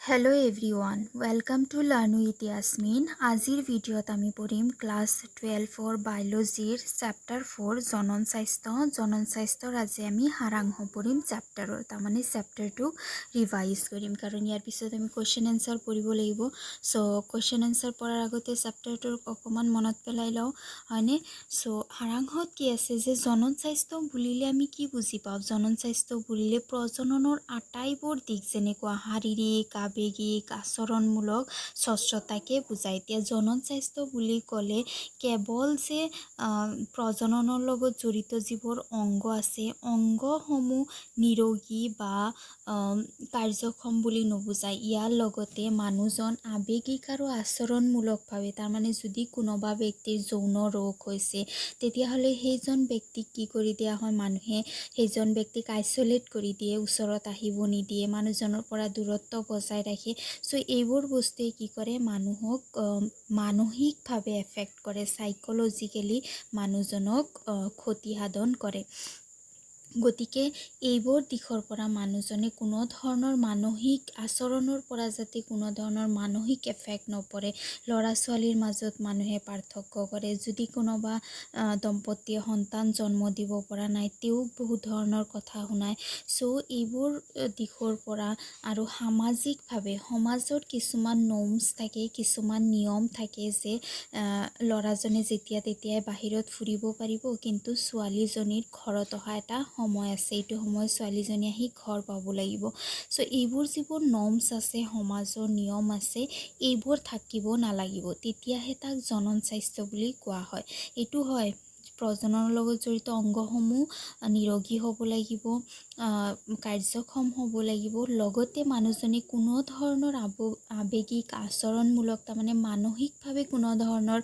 Hello everyone, welcome to Learn with Yasmin. আজিৰ ভিডিঅ'ত আমি পঢ়িম ক্লাছ 12 বায়োলজিৰ চেপ্টাৰ 4 জনন স্বাস্থ্যৰ আজি আমি সাৰাংশ পঢ়িম চেপ্টাৰৰ তাৰমানে চেপ্টাৰটোক ৰিভাইজ কৰিম কাৰণ ইয়াৰ পিছত আমি কোৱেশ্চন এনসাৰ পঢ়িব লাগিব সো কোৱেশ্চন এনসাৰ পঢ়াৰ আগতে চেপ্টাৰটোৰ অকমান মনত পেলাই লও হয়নে সো সাৰাংশত কি আছে যে জনন স্বাস্থ্য বুলিলে আমি কি বুজি পাওঁ জনন স্বাস্থ্য বুলিলে প্ৰজননৰ আটাইবোৰ দিশ যেনেকুৱা শাৰীৰিক আবেগিক আচৰণমূলক স্বচ্ছতাকে বুজায় এতিয়া জনন স্বাস্থ্য বুলি ক'লে কেৱল যে প্ৰজননৰ লগত জড়িত যিবোৰ অংগ আছে অংগসমূহ নিৰোগী বা কাৰ্যক্ষম বুলি নুবুজায় ইয়াৰ লগতে মানুহজন আবেগিক আৰু আচৰণমূলকভাৱে তাৰমানে যদি কোনোবা ব্যক্তিৰ যৌন ৰোগ হৈছে তেতিয়াহ'লে সেইজন ব্যক্তিক কি কৰি দিয়া হয় মানুহে সেইজন ব্যক্তিক আইচোলেট কৰি দিয়ে ওচৰত আহিব নিদিয়ে মানুহজনৰ পৰা দূৰত্ব বজাই ৰাখে সো এইবোৰ বস্তুৱে কি কৰে মানুহক মানসিকভাৱে এফেক্ট কৰে সাইকোলজিক্যালি মানুহজনক ক্ষতি সাধন কৰে গতিকে এইবোৰ দিশৰ পৰা মানুহজনে কোনো ধৰণৰ মানসিক আচৰণৰ পৰা যাতে কোনো ধৰণৰ মানসিক এফেক্ট নপৰে ল'ৰা ছোৱালীৰ মাজত মানুহে পাৰ্থক্য কৰে যদি কোনোবা দম্পতীয়ে সন্তান জন্ম দিব পৰা নাই তেওঁক বহুত ধৰণৰ কথা শুনায় সো এইবোৰ দিশৰ পৰা আৰু সামাজিকভাৱে সমাজৰ কিছুমান নৰ্মছ থাকে কিছুমান নিয়ম থাকে যে ল'ৰাজনে যেতিয়া তেতিয়াই বাহিৰত ফুৰিব পাৰিব কিন্তু ছোৱালীজনীৰ ঘৰত অহা এটা সময় আছে এইটো সময় ছোৱালীজনী আহি ঘৰ পাব লাগিব সো এইবোৰ যিবোৰ নৰ্মছ আছে সমাজৰ নিয়ম আছে এইবোৰ থাকিব নালাগিব তেতিয়াহে তাক জনন স্বাস্থ্য বুলি কোৱা হয় এইটো হয় প্ৰজননৰ লগত জড়িত অংগসমূহ নিৰোগী হ'ব লাগিব কাৰ্যক্ষম হ'ব লাগিব লগতে মানুহজনে কোনো ধৰণৰ আবেগিক আচৰণমূলক তাৰমানে মানসিকভাৱে কোনো ধৰণৰ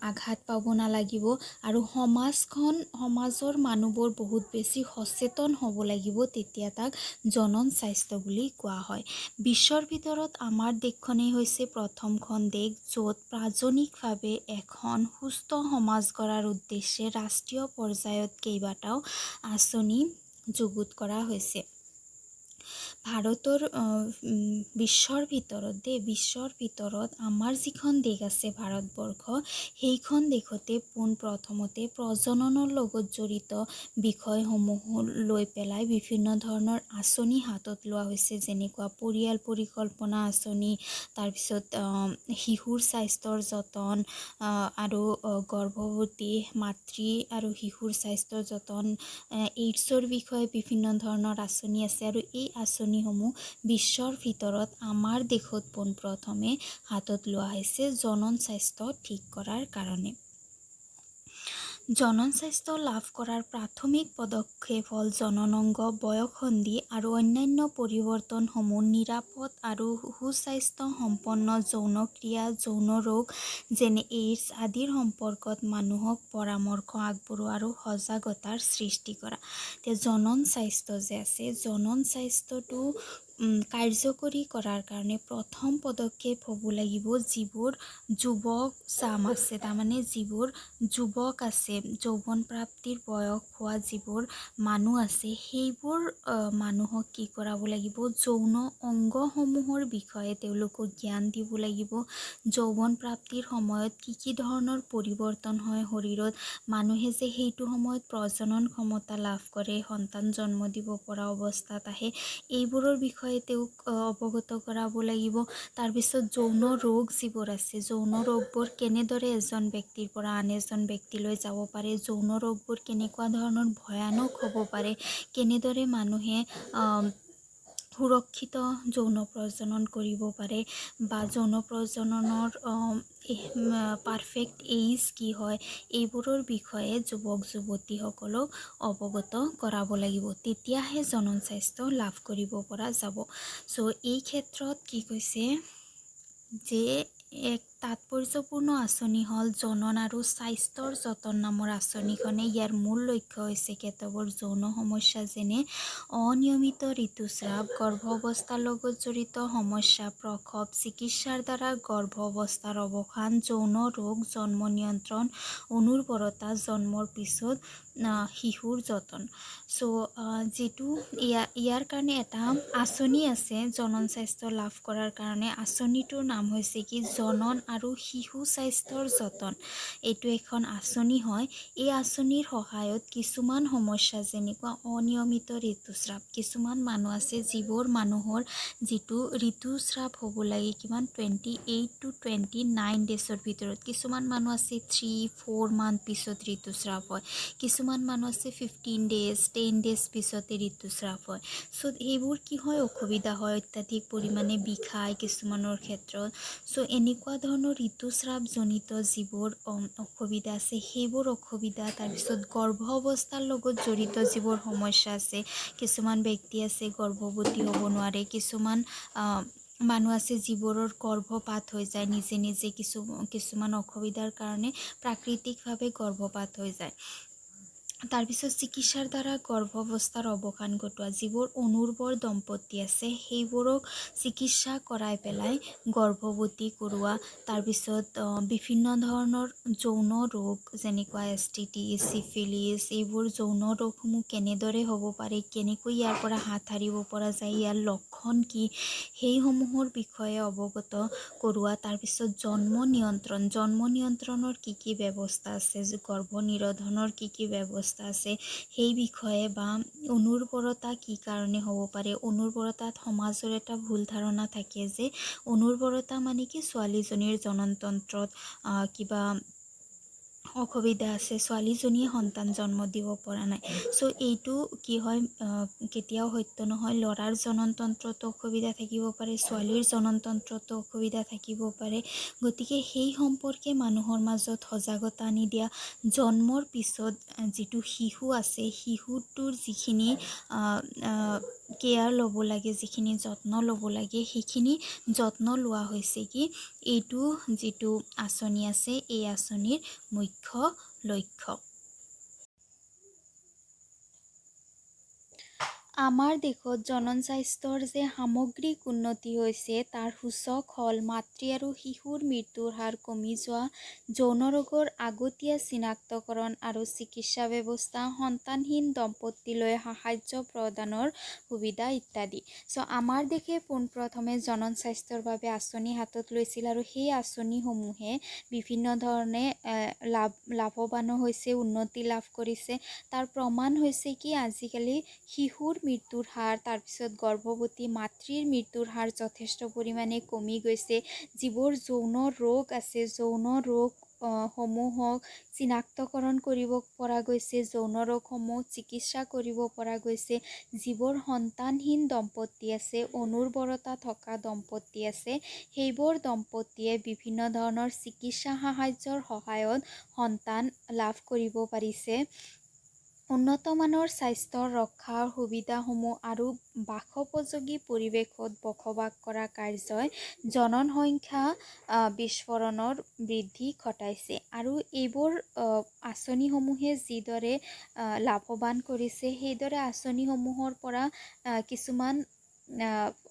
আঘাত পাব নালাগিব আৰু সমাজৰ মানুহবোৰ বহুত বেছি সচেতন হ'ব লাগিব তেতিয়া তাক জনন স্বাস্থ্য বুলি কোৱা হয় বিশ্বৰ ভিতৰত আমাৰ দেশখনেই হৈছে প্ৰথমখন দেশ য'ত প্ৰাজনিকভাৱে এখন সুস্থ সমাজ গঢ়াৰ উদ্দেশ্যে ৰাষ্ট্ৰীয় পৰ্যায়ত কেইবাটাও আঁচনি যুগুত কৰা হৈছে ভাৰতৰ বিশ্বৰ ভিতৰত আমাৰ যিখন দেশ আছে ভাৰতবৰ্ষ সেইখন দেশতে পোনপ্ৰথমতে প্ৰজননৰ লগত জড়িত বিষয়সমূহ লৈ পেলাই বিভিন্ন ধৰণৰ আঁচনি হাতত লোৱা হৈছে যেনেকুৱা পৰিয়াল পৰিকল্পনা আঁচনি তাৰপিছত শিশুৰ স্বাস্থ্যৰ যতন আৰু গৰ্ভৱতী মাতৃ আৰু শিশুৰ স্বাস্থ্যৰ যতন এইডছৰ বিষয়ে বিভিন্ন ধৰণৰ আঁচনি আছে আৰু এই আঁচনিসমূহ বিশ্বৰ ভিতৰত আমাৰ দেশত পোনপ্ৰথমে হাতত লোৱা হৈছে জনন স্বাস্থ্য ঠিক কৰাৰ কাৰণে জনন স্বাস্থ্য লাভ কৰাৰ প্ৰাথমিক পদক্ষেপ হ'ল জননাংগ বয়সন্ধি আৰু অন্যান্য পৰিৱৰ্তনসমূহ নিৰাপদ আৰু সুস্বাস্থ্য সম্পন্ন যৌনক্ৰিয়া যৌন ৰোগ যেনে এইডছ আদিৰ সম্পৰ্কত মানুহক পৰামৰ্শ আগবঢ়োৱা আৰু সজাগতাৰ সৃষ্টি কৰা এতিয়া জনন স্বাস্থ্য যে আছে জনন স্বাস্থ্যটো কাৰ্যকৰী কৰাৰ কাৰণে প্ৰথম পদক্ষেপ হ'ব লাগিব যিবোৰ যুৱক চাম আছে তাৰমানে যিবোৰ যুৱক আছে যৌৱন প্ৰাপ্তিৰ বয়স হোৱা যিবোৰ মানুহ আছে সেইবোৰ মানুহক কি কৰাব লাগিব যৌন অংগসমূহৰ বিষয়ে তেওঁলোকক জ্ঞান দিব লাগিব যৌৱন প্ৰাপ্তিৰ সময়ত কি ধৰণৰ পৰিৱৰ্তন হয় শৰীৰত মানুহে যে সেইটো সময়ত প্ৰজনন ক্ষমতা লাভ কৰে সন্তান জন্ম দিব পৰা অৱস্থাত আহে এইবোৰৰ বিষয়ে তেওঁক অৱগত কৰাব লাগিব তাৰপিছত যৌন ৰোগ যিবোৰ আছে যৌন ৰোগবোৰ কেনেদৰে এজন ব্যক্তিৰ পৰা আন এজন ব্যক্তিলৈ যাব পাৰে যৌন ৰোগবোৰ কেনেকুৱা ধৰণৰ ভয়ানক হ'ব পাৰে কেনেদৰে মানুহে সুৰক্ষিত যৌন প্ৰজনন কৰিব পাৰে বা যৌন প্ৰজননৰ পাৰফেক্ট এইজ কি হয় এইবোৰৰ বিষয়ে যুৱক যুৱতীসকলক অৱগত কৰাব লাগিব তেতিয়াহে জনন স্বাস্থ্য লাভ কৰিব পৰা যাব চ' এই ক্ষেত্ৰত কি কৈছে যে তাৎপৰ্যপূৰ্ণ আঁচনি হ'ল জনন আৰু স্বাস্থ্যৰ যতন নামৰ আঁচনিখনে ইয়াৰ মূল লক্ষ্য হৈছে কেতবোৰ যৌন সমস্যা যেনে অনিয়মিত ঋতুস্ৰাৱ, গৰ্ভাৱস্থাৰ লগত জড়িত সমস্যা, প্ৰসৱ, চিকিৎসাৰ দ্বাৰা গৰ্ভাৱস্থাৰ অৱসান, যৌন ৰোগ, জন্ম নিয়ন্ত্ৰণ, অনুৰ্বৰতা, জন্মৰ পিছত শিশুৰ যতন। যিটো ইয়াৰ কাৰণে এটা আঁচনি আছে জনন স্বাস্থ্য লাভ কৰাৰ কাৰণে। আঁচনিটোৰ নাম হৈছে কি জনন আৰু শিশু স্বাস্থ্যৰ যতন। এইটো এখন আঁচনি হয়। এই আঁচনিৰ সহায়ত কিছুমান সমস্যা যেনেকুৱা অনিয়মিত ঋতুস্ৰাৱ, কিছুমান মানুহ আছে যিবোৰ মানুহৰ যিটো ঋতুস্ৰাৱ হ'ব লাগে কিমান 28 to 29 ডেজৰ ভিতৰত, কিছুমান মানুহ আছে 3-4 মান্থ পিছত ঋতুস্ৰাৱ হয়, কিছুমান মানুহ আছে 15 days 10 days পিছতে ঋতুস্ৰাৱ হয়। এইবোৰ কি হয় অসুবিধা হয়, অত্যাধিক পৰিমাণে বিষায় কিছুমানৰ ক্ষেত্ৰত। এনেকুৱা ধৰণৰ ঋতুস্ৰাৱজনিত যিবোৰ অসুবিধা আছে সেইবোৰ অসুবিধা, তাৰপিছত গৰ্ভ অৱস্থাৰ লগত জড়িত যিবোৰ সমস্যা আছে, কিছুমান ব্যক্তি আছে গৰ্ভৱতী হ'ব নোৱাৰে, কিছুমান মানুহ আছে যিবোৰৰ গৰ্ভপাত হৈ যায় নিজে নিজে, কিছুমান অসুবিধাৰ কাৰণে প্ৰাকৃতিকভাৱে গৰ্ভপাত হৈ যায়। তাৰপিছত চিকিৎসাৰ দ্বাৰা গৰ্ভাৱস্থাৰ অৱসান ঘটোৱা, যিবোৰ অনুৰ্বৰ দম্পতি আছে সেইবোৰক চিকিৎসা কৰাই পেলাই গৰ্ভৱতী কৰোৱা। তাৰপিছত বিভিন্ন ধৰণৰ যৌন ৰোগ যেনেকুৱা STD, চিফিলিছ, এইবোৰ যৌন ৰোগসমূহ কেনেদৰে হ'ব পাৰে, কেনেকৈ ইয়াৰ পৰা হাত সাৰিব পৰা যায়, ইয়াৰ লক্ষণ কি, সেইসমূহৰ বিষয়ে অৱগত কৰোৱা। তাৰপিছত জন্ম নিয়ন্ত্ৰণৰ কি ব্যৱস্থা আছে, গৰ্ভ নিৰোধনৰ কি ব্যৱস্থা আছে সেই বিষয়ে, বা অনুৰ্বৰতা কি কাৰণে হ'ব পাৰে। অনুৰ্বৰতাত সমাজৰ এটা ভুল ধাৰণা থাকে যে অনুৰ্বৰতা মানে কি ছোৱালীজনীৰ জননতন্ত্ৰত কিবা অসুবিধা আছে, ছোৱালীজনীয়ে সন্তান জন্ম দিব পৰা নাই। এইটো কি হয় কেতিয়াও সত্য নহয়। ল'ৰাৰ জননতন্ত্ৰতো অসুবিধা থাকিব পাৰে, ছোৱালীৰ জননতন্ত্ৰতো অসুবিধা থাকিব পাৰে। গতিকে সেই সম্পৰ্কে মানুহৰ মাজত সজাগতা আনি দিয়া, জন্মৰ পিছত যিটো শিশু আছে শিশুটোৰ যিখিনি কেয়াৰ ল'ব লাগে, যিখিনি যত্ন ল'ব লাগে, সেইখিনি যত্ন লোৱা হৈছে কি এইটো যিটো আঁচনি আছে এই আঁচনিৰ মুখ্য লক্ষ্য। আমাৰ দেশত জনন স্বাস্থ্যৰ যে সামগ্ৰিক উন্নতি হৈছে তাৰ সূচক হ'ল মাতৃ আৰু শিশুৰ মৃত্যুৰ হাৰ কমি যোৱা, যৌন ৰোগৰ আগতীয়া চিনাক্তকৰণ আৰু চিকিৎসা ব্যৱস্থা, সন্তানহীন দম্পতিলৈ সাহায্য প্ৰদানৰ সুবিধা ইত্যাদি। আমাৰ দেশে পোনপ্ৰথমে জনন স্বাস্থ্যৰ বাবে আঁচনি হাতত লৈছিল আৰু সেই আঁচনিসমূহে বিভিন্ন ধৰণে লাভৱানো হৈছে, উন্নতি লাভ কৰিছে। তাৰ প্ৰমাণ হৈছে কি আজিকালি শিশুৰ মৃত্যুৰ হাৰ, তাৰপিছত গৰ্ভৱতী মাতৃৰ মৃত্যুৰ হাৰ যথেষ্ট পৰিমাণে কমি গৈছে। যিবোৰ যৌন ৰোগ আছে, যৌন ৰোগ সমূহক চিনাক্তকৰণ কৰিব পৰা গৈছে, যৌন ৰোগসমূহ চিকিৎসা কৰিব পৰা গৈছে। যিবোৰ সন্তানহীন দম্পতি আছে, অনুৰ্বৰতা থকা দম্পতি আছে, সেইবোৰ দম্পতিয়ে বিভিন্ন ধৰণৰ চিকিৎসা সাহায্যৰ সহায়ত সন্তান লাভ কৰিব পাৰিছে। উন্নতমানৰ স্বাস্থ্য ৰক্ষাৰ সুবিধাসমূহ আৰু বাসোপযোগী পৰিৱেশত বসবাস কৰা কাৰ্যই জনন সংখ্যা বিস্ফোৰণৰ বৃদ্ধি ঘটাইছে। আৰু এইবোৰ আঁচনিসমূহে যিদৰে লাভৱান কৰিছে, সেইদৰে আঁচনিসমূহৰ পৰা কিছুমান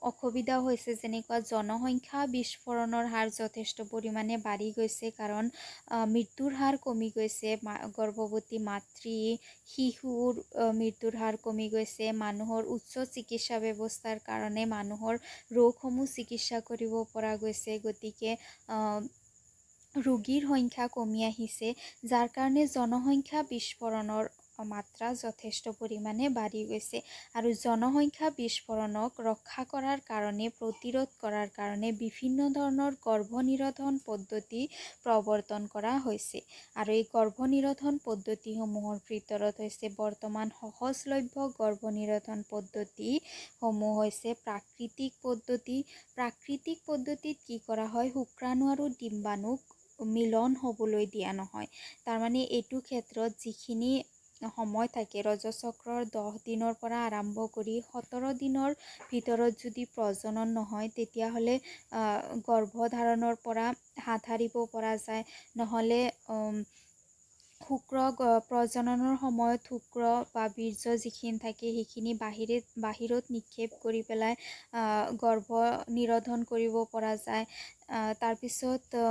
অসুবিধাও হৈছে, যেনেকুৱা জনসংখ্যা বিস্ফোৰণৰ হাৰ যথেষ্ট পৰিমাণে বাঢ়ি গৈছে, কাৰণ মৃত্যুৰ হাৰ কমি গৈছে, গৰ্ভৱতী মাতৃ শিশুৰ মৃত্যুৰ হাৰ কমি গৈছে। মানুহৰ উচ্চ চিকিৎসা ব্যৱস্থাৰ কাৰণে মানুহৰ ৰোগসমূহ চিকিৎসা কৰিব পৰা গৈছে। গতিকে ৰোগীৰ সংখ্যা কমি আহিছে, যাৰ কাৰণে জনসংখ্যা বিস্ফোৰণৰ মাত্ৰা যথেষ্ট পৰিমাণে বাঢ়ি গৈছে। আৰু জনসংখ্যা বিস্ফোৰণক ৰক্ষা কৰাৰ কাৰণে, প্ৰতিৰোধ কৰাৰ কাৰণে বিভিন্ন ধৰণৰ গৰ্ভনিৰোধন পদ্ধতি প্ৰৱৰ্তন কৰা হৈছে। আৰু এই গৰ্ভনিৰোধন পদ্ধতিসমূহৰ ভিতৰত হৈছে বৰ্তমান সহজলভ্য গৰ্ভনিৰোধন পদ্ধতিসমূহ হৈছে প্ৰাকৃতিক পদ্ধতি। প্ৰাকৃতিক পদ্ধতিত কি কৰা হয়, শুক্ৰাণু আৰু ডিম্বাণুক মিলন হ'বলৈ দিয়া নহয়। তাৰমানে এইটো ক্ষেত্ৰত যিখিনি সময় থাকে ৰজচক্ৰৰ 10 দিনৰ পৰা আৰম্ভ কৰি 17 দিনৰ ভিতৰত যদি প্ৰজনন নহয় তেতিয়াহ'লে গৰ্ভধাৰণৰ পৰা হাত সাৰিব পৰা যায়। নহ'লে প্ৰজননৰ সময়ত শুক্ৰ বা বীৰ্য যিখিনি থাকে সেইখিনি বাহিৰত নিক্ষেপ কৰি পেলাই গৰ্ভ নিৰোধন কৰিব পৰা যায়। তাৰপিছত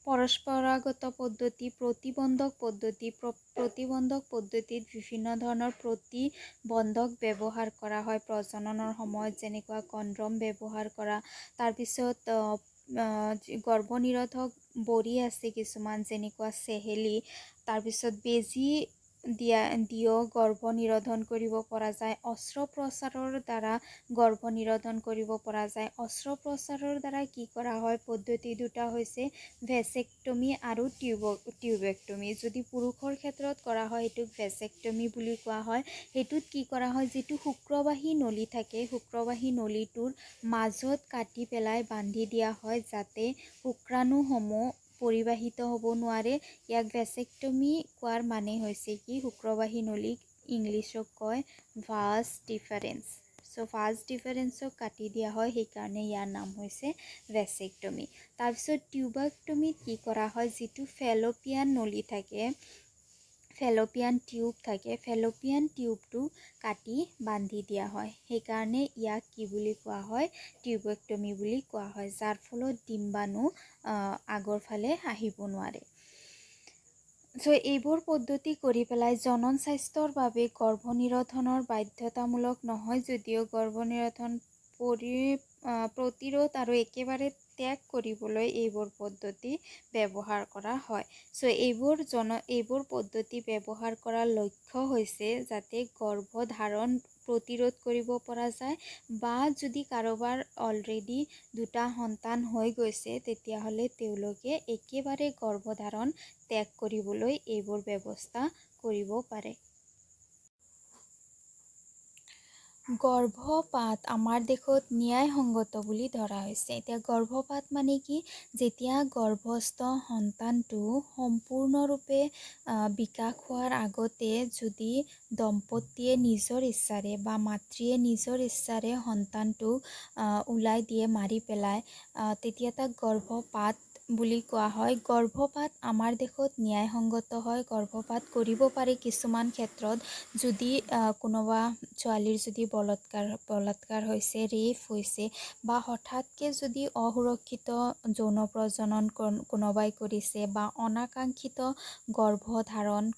পৰস্পৰাগত পদ্ধতি, প্ৰতিবন্ধক পদ্ধতিত বিভিন্ন ধৰণৰ প্ৰতিবন্ধক ব্যৱহাৰ কৰা হয় প্ৰজননৰ সময়ত, যেনেকুৱা কণ্ডম ব্যৱহাৰ কৰা। তাৰপিছত গৰ্ভনিৰোধক বড়ি আছে কিছুমান, যেনেকুৱা চেহেলি। তাৰপিছত বেজী দিও গৰ্ভ নিৰোধন কৰিব পৰা যায়। অস্ত্ৰোপচাৰৰ দ্বাৰা গৰ্ভ নিৰোধন কৰিব পৰা যায়। অস্ত্ৰোপচাৰৰ দ্বাৰা কি কৰা হয়, পদ্ধতি দুটা হৈছে ভেচেক্টমি আৰু টিউবেক্টমি। যদি পুৰুষৰ ক্ষেত্ৰত কৰা হয় সেইটোক ভেচেক্টমি বুলি কোৱা হয়। সেইটোত কি কৰা হয়, যিটো শুক্ৰবাহী নলী থাকে শুক্ৰবাহী নলীটোৰ মাজত কাটি পেলাই বান্ধি দিয়া হয় যাতে শুক্ৰাণুসমূহ পৰিবাহিত হ'ব নোৱাৰে। ইয়াক ভেচেক্টমি কোৱাৰ মানে হৈছে কি, শুক্ৰবাহী নলীক ইংলিছত কয় ভাছ ডিফাৰেন্স। ভাছ ডিফাৰেন্সক কাটি দিয়া হয়, সেইকাৰণে ইয়াৰ নাম হৈছে ভেচেক্টমি। তাৰপিছত টিউবেক্টমিত কি কৰা হয়, যিটো ফেল'পিয়ান নলী থাকে, ফেল'পিয়ান টিউবটো কাটি বান্ধি দিয়া হয়। সেইকাৰণে ইয়াক কি বুলি কোৱা হয়, টিউবেক্টমি বুলি কোৱা হয়, যাৰ ফলত ডিম্বাণু আগৰ ফালে আহিব নোৱাৰে। এইবোৰ পদ্ধতি কৰি পেলাই জনন স্বাস্থ্যৰ বাবে গৰ্ভনিৰোধনৰ বাধ্যতামূলক নহয় যদিও গৰ্ভনিৰোধন প্ৰতিৰোধ আৰু একেবাৰে ত্যাগ কৰিবলৈ এইবোৰ পদ্ধতি ব্যৱহাৰ কৰা হয়। এইবোৰ পদ্ধতি ব্যৱহাৰ কৰাৰ লক্ষ্য হৈছে যাতে গৰ্ভধাৰণ প্ৰতিৰোধ কৰিব পৰা যায়, বা যদি কাৰোবাৰ অলৰেডি 2টা সন্তান হৈ গৈছে তেতিয়াহ'লে তেওঁলোকে একেবাৰে গৰ্ভধাৰণ ত্যাগ কৰিবলৈ এইবোৰ ব্যৱস্থা কৰিব পাৰে। গৰ্ভপাত আমাৰ দেশত ন্যায়সংগত বুলি ধৰা হৈছে। এতিয়া গৰ্ভপাত মানে কি, যেতিয়া গৰ্ভস্থ সন্তানটো সম্পূৰ্ণৰূপে বিকাশ হোৱাৰ আগতে যদি দম্পতীয়ে নিজৰ ইচ্ছাৰে বা মাতৃয়ে নিজৰ ইচ্ছাৰে সন্তানটোক ওলাই দিয়ে মাৰি পেলাই, তেতিয়া তাক গৰ্ভপাত বুলি কোৱা হয়। গৰ্ভপাত আমাৰ দেশত ন্যায়সংগত হয়। গৰ্ভপাত কৰিব পাৰি কিছুমান ক্ষেত্ৰত, যদি কোনোবা ছোৱালীৰ যদি বলাৎকাৰ হৈছে, ৰেপ হৈছে, বা হঠাৎকে যদি অসুৰক্ষিত যৌন প্ৰজনন কোনোবাই কৰিছে, বা অনাকাংক্ষিত গৰ্ভধাৰণ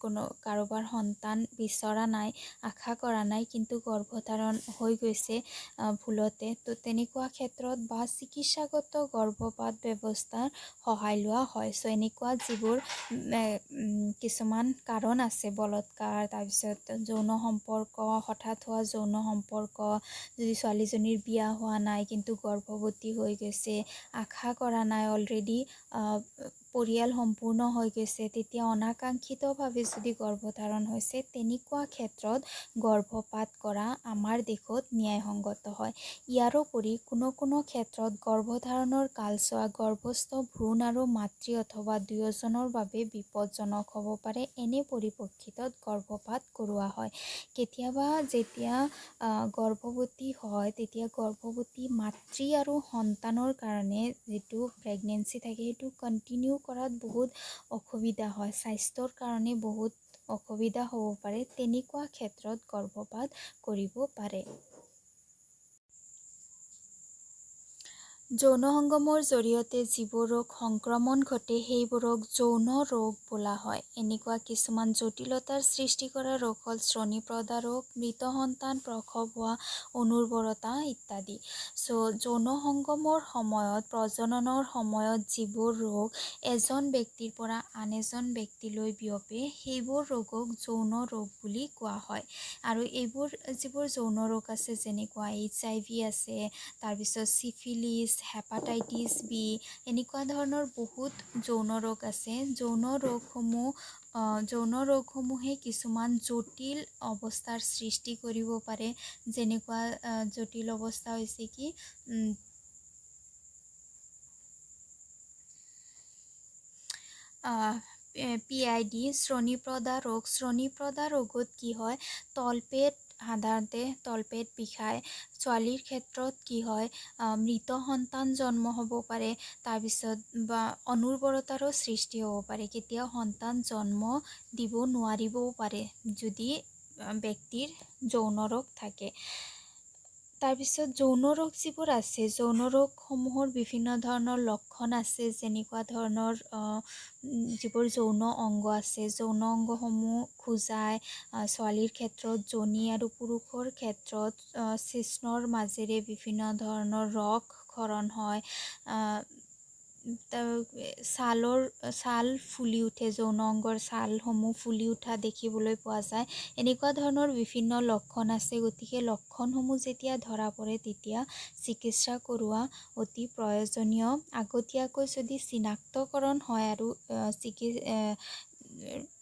কাৰোবাৰ সন্তান বিচৰা নাই, আশা কৰা নাই, কিন্তু গৰ্ভধাৰণ হৈ গৈছে ভুলতে, তো তেনেকুৱা ক্ষেত্ৰত বা চিকিৎসাগত গৰ্ভপাত ব্যৱস্থাৰ সহায় লোৱা হয়। এনেকুৱা যিবোৰ কিছুমান কাৰণ আছে, বলৎকাৰ, তাৰপিছত যৌন সম্পৰ্ক, হঠাৎ হোৱা যৌন সম্পৰ্ক, যদি ছোৱালীজনীৰ বিয়া হোৱা নাই কিন্তু গৰ্ভৱতী হৈ গৈছে, আশা কৰা নাই, অলৰেডি পৰিয়াল সম্পূৰ্ণ হৈ গৈছে, তেতিয়া অনাকাংক্ষিতভাৱে যদি গৰ্ভধাৰণ হৈছে, তেনেকুৱা ক্ষেত্ৰত গৰ্ভপাত কৰা আমাৰ দেশত ন্যায়সংগত হয়। ইয়াৰোপৰি কোনো ক্ষেত্ৰত গৰ্ভধাৰণৰ কালছোৱা গৰ্ভস্থ ভ্ৰূণ আৰু মাতৃ অথবা দুয়োজনৰ বাবে বিপদজনক হ'ব পাৰে। এনে পৰিপ্ৰেক্ষিতত গৰ্ভপাত কৰোৱা হয়। কেতিয়াবা যেতিয়া গৰ্ভৱতী হয়, তেতিয়া গৰ্ভৱতী মাতৃ আৰু সন্তানৰ কাৰণে যিটো প্ৰেগনেঞ্চি থাকে সেইটো কণ্টিনিউ কৰাত বহুত অসুবিধা হয়, স্বাস্থ্যৰ কাৰণে বহুত অসুবিধা হ'ব পাৰে। তেনেকুৱা ক্ষেত্ৰত গৰ্ভপাত কৰিব পাৰে। যৌন সংগমৰ জৰিয়তে যিবোৰ ৰোগ সংক্ৰমণ ঘটে সেইবোৰক যৌন ৰোগ বোলা হয়। এনেকুৱা কিছুমান জটিলতাৰ সৃষ্টি কৰা ৰোগ হ'ল শ্ৰোণীপ্ৰধা ৰোগ, মৃত সন্তান প্ৰসৱ হোৱা, অনুৰ্বৰতা ইত্যাদি। যৌন সংগমৰ সময়ত, প্ৰজননৰ সময়ত যিবোৰ ৰোগ এজন ব্যক্তিৰ পৰা আন এজন ব্যক্তিলৈ বিয়পে, সেইবোৰ ৰোগক যৌন ৰোগ বুলি কোৱা হয়। আৰু এইবোৰ যিবোৰ যৌন ৰোগ আছে, যেনেকুৱা HIV আছে, তাৰপিছত চিফিলিছ, হেপাটাইটিছ বি, এনেকুৱা ধৰণৰ বহুত যৌন ৰোগ আছে। যৌন ৰোগসমূহে কিছুমান জটিল অৱস্থাৰ সৃষ্টি কৰিব পাৰে। যেনেকুৱা জটিল অৱস্থা হৈছে কি, PID শ্ৰোণীপ্ৰদা ৰোগ। শ্ৰোণীপ্ৰদা ৰোগত কি হয়, তলপেট সাধাৰণতে তলপেট বিষায়। ছোৱালীৰ ক্ষেত্ৰত কি হয়, মৃত সন্তান জন্ম হ'ব পাৰে। তাৰপিছত বা অনুৰ্বৰতাৰো সৃষ্টি হ'ব পাৰে। কেতিয়াও সন্তান জন্ম দিব নোৱাৰিবও পাৰে যদি ব্যক্তিৰ যৌন ৰোগ থাকে। তাৰপিছত যৌন ৰোগ যিবোৰ আছে, যৌন ৰোগসমূহৰ বিভিন্ন ধৰণৰ লক্ষণ আছে। যেনেকুৱা ধৰণৰ যিবোৰ যৌন অংগ আছে, যৌন অংগসমূহ খোজায়। ছোৱালীৰ ক্ষেত্ৰত যোনি আৰু পুৰুষৰ ক্ষেত্ৰত শিশ্নৰ মাজেৰে বিভিন্ন ধৰণৰ ৰক্তক্ষৰণ হয়। ছাল ফুলি উঠে, যৌন অংগৰ ছালসমূহ ফুলি উঠা দেখিবলৈ পোৱা যায়। এনেকুৱা ধৰণৰ বিভিন্ন লক্ষণ আছে। গতিকে লক্ষণসমূহ যেতিয়া ধৰা পৰে তেতিয়া চিকিৎসা কৰোৱা অতি প্ৰয়োজনীয়। আগতীয়াকৈ যদি চিনাক্তকৰণ হয় আৰু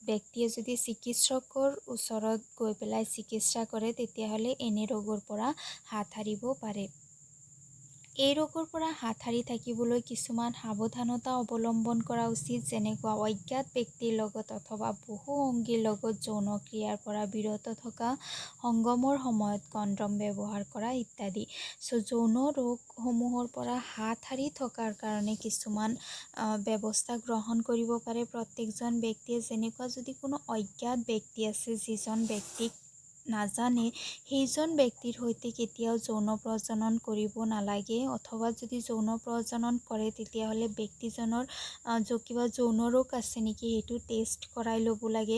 ব্যক্তিয়ে যদি চিকিৎসকৰ ওচৰত গৈ পেলাই চিকিৎসা কৰে, তেতিয়াহ'লে এনে ৰোগৰ পৰা হাত সাৰিব পাৰে। এই ৰোগৰ পৰা হাত সাৰি থাকিবলৈ কিছুমান সাৱধানতা অৱলম্বন কৰা উচিত। যেনেকুৱা অজ্ঞাত ব্যক্তিৰ লগত অথবা বহু অংগীৰ লগত যৌন ক্ৰিয়াৰ পৰা বিৰত থকা, সংগমৰ সময়ত কণ্ডম ব্যৱহাৰ কৰা ইত্যাদি। যৌন ৰোগসমূহৰ পৰা হাত সাৰি থকাৰ কাৰণে কিছুমান ব্যৱস্থা গ্ৰহণ কৰিব পাৰে প্ৰত্যেকজন ব্যক্তিয়ে। যেনেকুৱা যদি কোনো অজ্ঞাত ব্যক্তি আছে, যিজন ব্যক্তিক নাজানে, সেইজন ব্যক্তিৰ সৈতে কেতিয়াও যৌন প্ৰজনন কৰিব নালাগে। অথবা যদি যৌন প্ৰজনন কৰে, তেতিয়াহ'লে ব্যক্তিজনৰ কিবা যৌন ৰোগ আছে নেকি সেইটো টেষ্ট কৰাই ল'ব লাগে।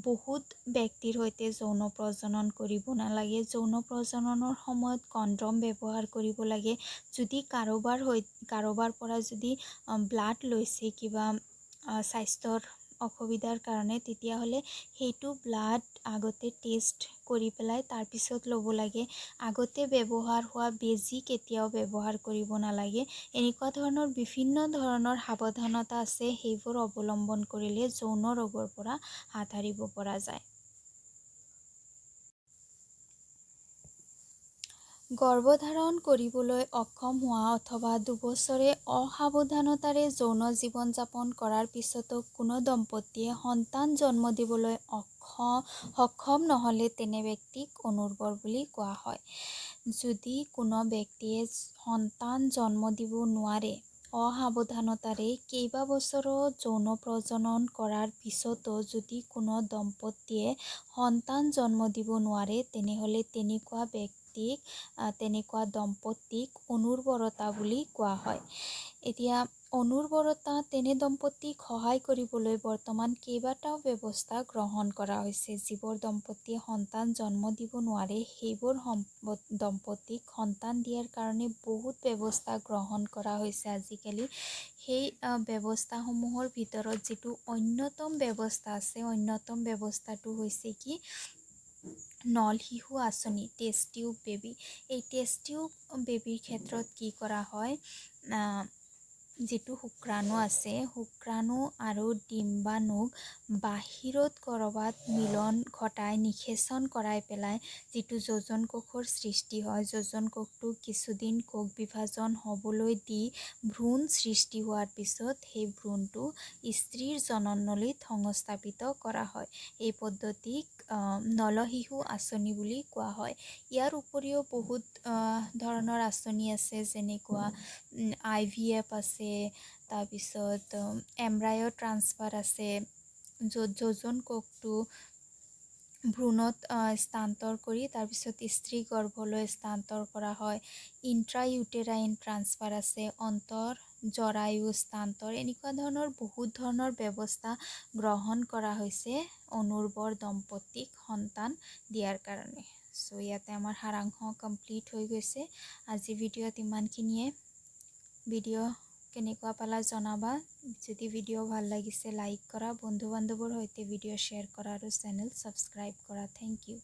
বহুত ব্যক্তিৰ সৈতে যৌন প্ৰজনন কৰিব নালাগে। যৌন প্ৰজননৰ সময়ত কণ্ডম ব্যৱহাৰ কৰিব লাগে। যদি কাৰোবাৰ পৰা যদি ব্লাড লৈছে কিবা স্বাস্থ্যৰ অসুবিধাৰ কাৰণে, তেতিয়াহ'লে সেইটো ব্লাড আগতে টেষ্ট কৰি পেলাই তাৰপিছত ল'ব লাগে। আগতে ব্যৱহাৰ হোৱা বেজী কেতিয়াও ব্যৱহাৰ কৰিব নালাগে। এনেকুৱা ধৰণৰ বিভিন্ন ধৰণৰ সাৱধানতা আছে, সেইবোৰ অৱলম্বন কৰিলে যৌন ৰোগৰ পৰা হাত সাৰিব পৰা যায়। গৰ্ভধাৰণ কৰিবলৈ অক্ষম হোৱা অথবা দুবছৰে অসাৱধানতাৰে যৌন জীৱন যাপন কৰাৰ পিছতো কোনো দম্পতীয়ে সন্তান জন্ম দিবলৈ সক্ষম নহ'লে তেনে ব্যক্তিক অনুৰ্বৰ বুলি কোৱা হয়। যদি কোনো ব্যক্তিয়ে সন্তান জন্ম দিব নোৱাৰে, অসাৱধানতাৰে কেইবাবছৰো যৌন প্ৰজনন কৰাৰ পিছতো যদি কোনো দম্পতীয়ে সন্তান জন্ম দিব নোৱাৰে, তেনেহ'লে তেনেকুৱা দম্পতীক অনুৰ্বৰতা বুলি কোৱা হয়। এতিয়া অনুৰ্বৰতা তেনে দম্পতীক সহায় কৰিবলৈ বৰ্তমান কেইবাটাও ব্যৱস্থা গ্ৰহণ কৰা হৈছে। যিবোৰ দম্পতীয়ে সন্তান জন্ম দিব নোৱাৰে, সেইবোৰ দম্পতীক সন্তান দিয়াৰ কাৰণে বহুত ব্যৱস্থা গ্ৰহণ কৰা হৈছে আজিকালি। সেই ব্যৱস্থাসমূহৰ ভিতৰত যিটো অন্যতম ব্যৱস্থা আছে, অন্যতম ব্যৱস্থাটো হৈছে কি, নল শিশু আঁচনি, টেষ্ট টিউব বেবী। এই টেষ্ট টিউব বেবীৰ ক্ষেত্ৰত কি কৰা হয়, যিটো শুক্ৰাণু আছে, শুক্ৰাণু আৰু ডিম্বাণুক বাহিৰত ক'ৰবাত মিলন ঘটাই নিষেচন কৰাই পেলাই যিটো যোজন কোষৰ সৃষ্টি হয়, যোজন কোষটো কিছুদিন কোষ বিভাজন হ'বলৈ দি ভ্ৰূণ সৃষ্টি হোৱাৰ পিছত সেই ভ্ৰূণটো স্ত্ৰীৰ জননলীত সংস্থাপিত কৰা হয়। এই পদ্ধতিক নলশিশু আঁচনি বুলি কোৱা হয়। ইয়াৰ উপৰিও বহুত ধৰণৰ আঁচনি আছে। যেনেকুৱা IVF আছে, তাৰপিছত এম্ব্ৰায়' ট্ৰান্সফাৰ আছে, য'ত যোজন কোষটো ভ্ৰূণত স্থানান্তৰ কৰি তাৰপিছত স্ত্ৰী গৰ্ভলৈ স্থানান্তৰ কৰা হয়। ইন্ট্ৰাইউটেৰাইন ট্ৰান্সফাৰ আছে, জৰায়ু স্থানান্তৰ। এনেকুৱা ধৰণৰ বহুত ধৰণৰ ব্যৱস্থা গ্ৰহণ কৰা হৈছে অনুৰ্বৰ দম্পতীক সন্তান দিয়াৰ কাৰণে। চ' ইয়াতে আমাৰ সাৰাংশ কমপ্লিট হৈ গৈছে। আজি ভিডিঅ'ত ইমানখিনিয়ে। ভিডিঅ' কেনেকুৱা পালা জনাবা। যদি ভিডিঅ' ভাল লাগিছে লাইক কৰা, বন্ধু বান্ধৱৰ সৈতে ভিডিঅ' শ্বেয়াৰ কৰা আৰু চেনেল ছাবস্ক্ৰাইব কৰা। Thank U.